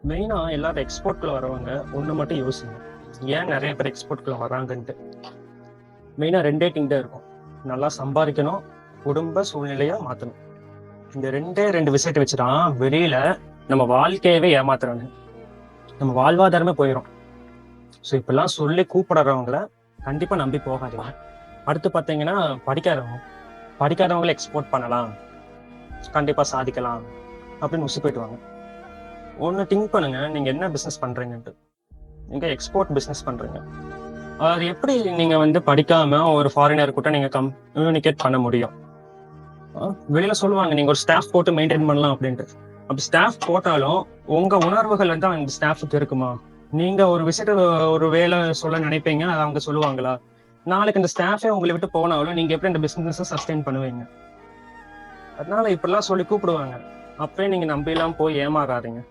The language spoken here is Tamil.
மெயினா எல்லாரும் எக்ஸ்போர்ட்குள்ள வரவங்க ஒண்ணு மட்டும் யோசிங்க. ஏன் நிறைய பேர் எக்ஸ்போர்ட்குள்ள வராங்கன்ட்டு. மெயினா ரெண்டே திங் தான் இருக்கும். நல்லா சம்பாதிக்கணும், குடும்ப சூழ்நிலைய மாத்தணும். இந்த ரெண்டே ரெண்டு விஷயத்தை வச்சுதான் வெளியில நம்ம வாழ்க்கையவே ஏமாத்துறாங்க. நம்ம வாழ்வாதாரமே போயிடும். ஸோ இப்பெல்லாம் சொல்லி கூப்பிடுறவங்கள கண்டிப்பா நம்பி போகாதீங்க. அடுத்து பார்த்தீங்கன்னா படிக்காதவங்க படிக்காதவங்களை எக்ஸ்போர்ட் பண்ணலாம், கண்டிப்பா சாதிக்கலாம் அப்படின்னு உசு போயிட்டுவாங்க. ஒன்னு திங்க் பண்ணுங்க, நீங்க என்ன பிசினஸ் பண்றீங்கன்ட்டு. நீங்க எக்ஸ்போர்ட் பிசினஸ் பண்றீங்க. அது எப்படி நீங்க படிக்காம ஒரு ஃபாரினர் கிட்ட நீங்க கம்யூனிகேட் பண்ண முடியும்? வெளியில சொல்லுவாங்க நீங்க ஒரு ஸ்டாஃப் போட்டு மெயின்டைன் பண்ணலாம் அப்படின்ட்டு. அப்படி ஸ்டாஃப் போட்டாலும் உங்க உணர்வுகள் அந்த ஸ்டாஃபுக்கு இருக்குமா? நீங்க ஒரு விஷயத்த ஒரு வேலை சொல்ல நினைப்பீங்க, அதை அவங்க சொல்லுவாங்களா? நாளைக்கு இந்த ஸ்டாஃபே உங்களை விட்டு போனாலும் நீங்க எப்படி இந்த பிசினஸ் சஸ்டெயின் பண்ணுவீங்க? அதனால இப்படிலாம் சொல்லி கூப்பிடுவாங்க. அப்பயே நீங்க நம்பிலாம் போய் ஏமாறாதீங்க.